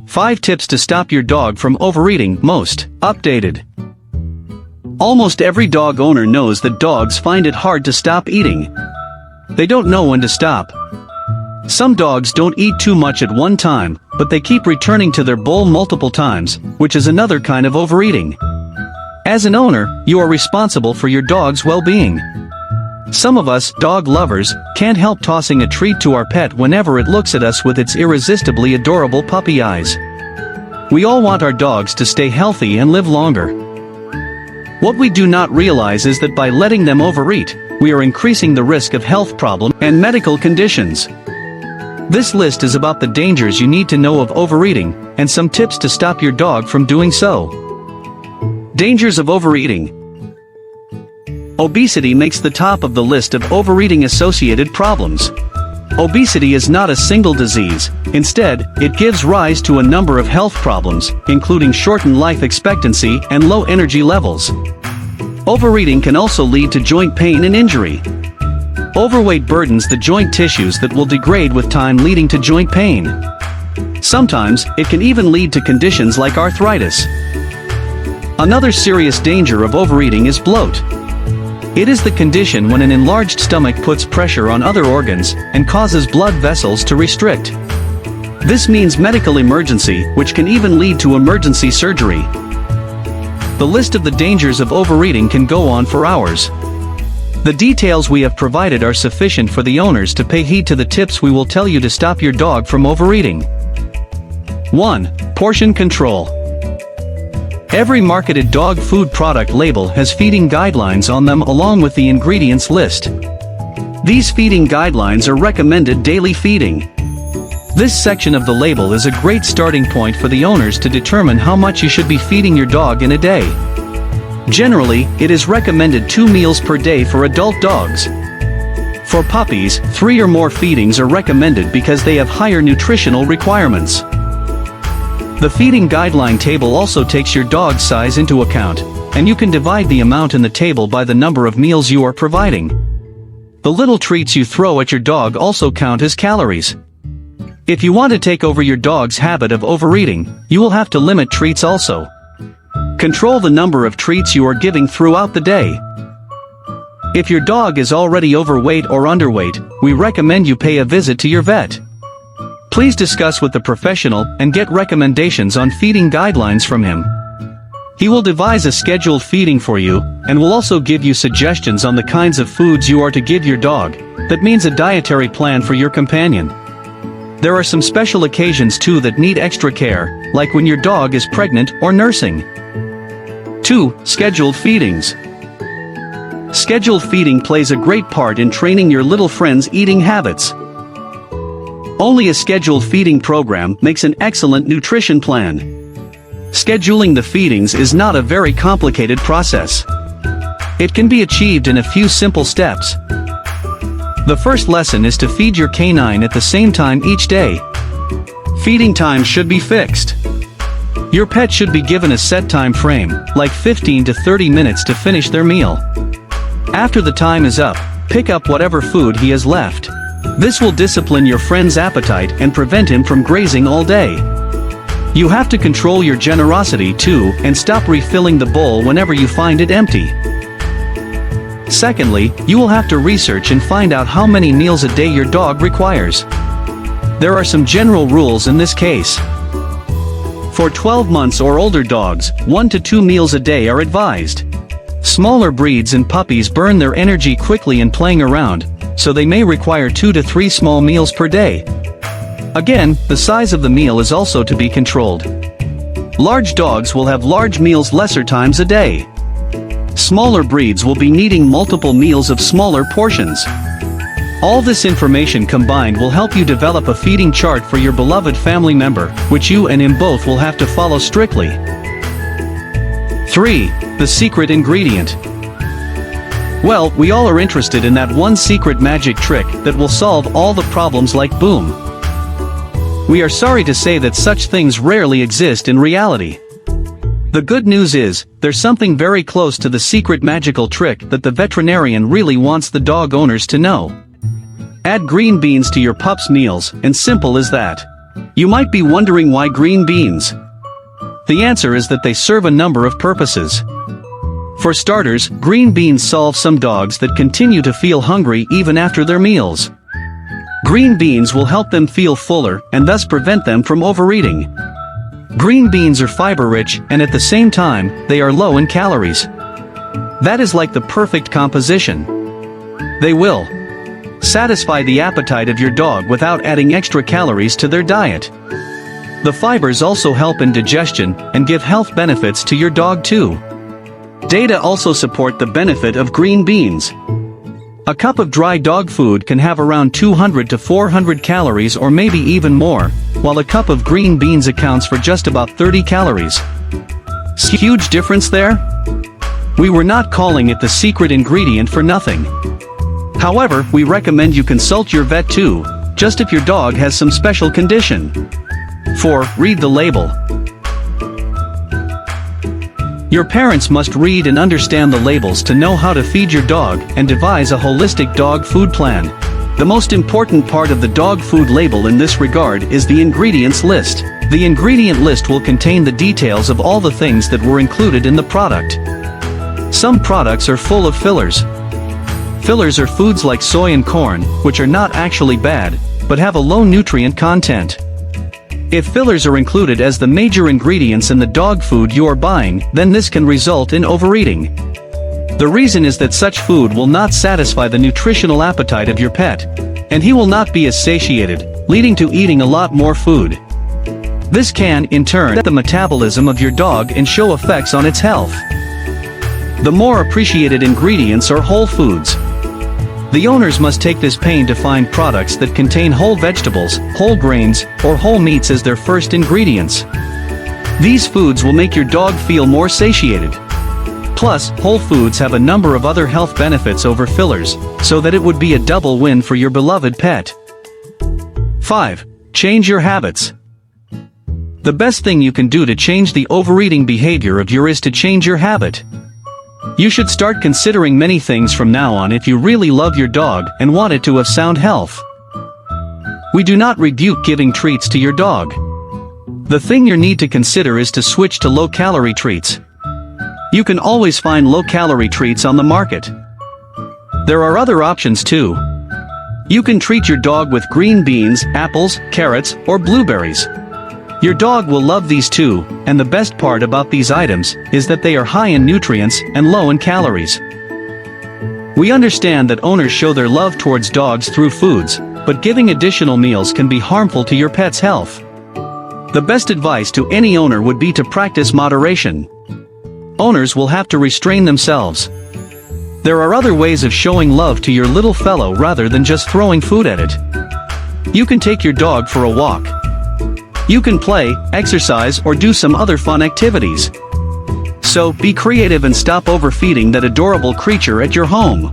5 tips to stop your dog from overeating. Most updated. Almost every dog owner knows that dogs find it hard to stop eating. They don't know when to stop. Some dogs don't eat too much at one time, but they keep returning to their bowl multiple times, which is another kind of overeating. As an owner, you are responsible for your dog's well-being. Some of us, dog lovers, can't help tossing a treat to our pet whenever it looks at us with its irresistibly adorable puppy eyes. We all want our dogs to stay healthy and live longer. What we do not realize is that by letting them overeat, we are increasing the risk of health problems and medical conditions. This list is about the dangers you need to know of overeating, and some tips to stop your dog from doing so. Dangers of overeating. Obesity makes the top of the list of overeating-associated problems. Obesity is not a single disease. Instead, it gives rise to a number of health problems, including shortened life expectancy and low energy levels. Overeating can also lead to joint pain and injury. Overweight burdens the joint tissues that will degrade with time, leading to joint pain. Sometimes, it can even lead to conditions like arthritis. Another serious danger of overeating is bloat. It is the condition when an enlarged stomach puts pressure on other organs and causes blood vessels to restrict. This means medical emergency, which can even lead to emergency surgery. The list of the dangers of overeating can go on for hours. The details we have provided are sufficient for the owners to pay heed to the tips we will tell you to stop your dog from overeating. 1. Portion control. Every marketed dog food product label has feeding guidelines on them along with the ingredients list. These feeding guidelines are recommended daily feeding. This section of the label is a great starting point for the owners to determine how much you should be feeding your dog in a day. Generally, it is recommended 2 meals per day for adult dogs. For puppies, 3 or more feedings are recommended because they have higher nutritional requirements. The feeding guideline table also takes your dog's size into account, and you can divide the amount in the table by the number of meals you are providing. The little treats you throw at your dog also count as calories. If you want to take over your dog's habit of overeating, you will have to limit treats also. Control the number of treats you are giving throughout the day. If your dog is already overweight or underweight, we recommend you pay a visit to your vet. Please discuss with the professional and get recommendations on feeding guidelines from him. He will devise a scheduled feeding for you, and will also give you suggestions on the kinds of foods you are to give your dog. That means a dietary plan for your companion. There are some special occasions too that need extra care, like when your dog is pregnant or nursing. 2. Scheduled feedings. Scheduled feeding plays a great part in training your little friend's eating habits. Only a scheduled feeding program makes an excellent nutrition plan. Scheduling the feedings is not a very complicated process. It can be achieved in a few simple steps. The first lesson is to feed your canine at the same time each day. Feeding time should be fixed. Your pet should be given a set time frame, like 15 to 30 minutes to finish their meal. After the time is up, pick up whatever food he has left. This will discipline your friend's appetite and prevent him from grazing all day. You have to control your generosity too, and stop refilling the bowl whenever you find it empty. Secondly, you will have to research and find out how many meals a day your dog requires. There are some general rules in this case. For 12 months or older dogs, 1 to 2 meals a day are advised. Smaller breeds and puppies burn their energy quickly in playing around, so they may require 2 to 3 small meals per day. Again, the size of the meal is also to be controlled. Large dogs will have large meals lesser times a day. Smaller breeds will be needing multiple meals of smaller portions. All this information combined will help you develop a feeding chart for your beloved family member, which you and him both will have to follow strictly. 3. The secret ingredient. Well, we all are interested in that one secret magic trick that will solve all the problems like boom. We are sorry to say that such things rarely exist in reality. The good news is, there's something very close to the secret magical trick that the veterinarian really wants the dog owners to know. Add green beans to your pup's meals, and simple as that. You might be wondering why green beans. The answer is that they serve a number of purposes. For starters, green beans solve some dogs that continue to feel hungry even after their meals. Green beans will help them feel fuller and thus prevent them from overeating. Green beans are fiber-rich and at the same time, they are low in calories. That is like the perfect composition. They will satisfy the appetite of your dog without adding extra calories to their diet. The fibers also help in digestion and give health benefits to your dog too. Data also support the benefit of green beans. A cup of dry dog food can have around 200 to 400 calories or maybe even more, while a cup of green beans accounts for just about 30 calories. Huge difference there? We were not calling it the secret ingredient for nothing. However, we recommend you consult your vet too, just if your dog has some special condition. 4. Read the label. Your parents must read and understand the labels to know how to feed your dog and devise a holistic dog food plan. The most important part of the dog food label in this regard is the ingredients list. The ingredient list will contain the details of all the things that were included in the product. Some products are full of fillers. Fillers are foods like soy and corn, which are not actually bad, but have a low nutrient content. If fillers are included as the major ingredients in the dog food you are buying, then this can result in overeating. The reason is that such food will not satisfy the nutritional appetite of your pet, and he will not be as satiated, leading to eating a lot more food. This can, in turn, affect the metabolism of your dog and show effects on its health. The more appreciated ingredients are whole foods. The owners must take this pain to find products that contain whole vegetables, whole grains, or whole meats as their first ingredients. These foods will make your dog feel more satiated. Plus, whole foods have a number of other health benefits over fillers, so that it would be a double win for your beloved pet. 5. Change your habits. The best thing you can do to change the overeating behavior of yours is to change your habit. You should start considering many things from now on if you really love your dog and want it to have sound health. We do not rebuke giving treats to your dog. The thing you need to consider is to switch to low-calorie treats. You can always find low-calorie treats on the market. There are other options too. You can treat your dog with green beans, apples, carrots, or blueberries. Your dog will love these too, and the best part about these items is that they are high in nutrients and low in calories. We understand that owners show their love towards dogs through foods, but giving additional meals can be harmful to your pet's health. The best advice to any owner would be to practice moderation. Owners will have to restrain themselves. There are other ways of showing love to your little fellow rather than just throwing food at it. You can take your dog for a walk. You can play, exercise, or do some other fun activities. So, be creative and stop overfeeding that adorable creature at your home.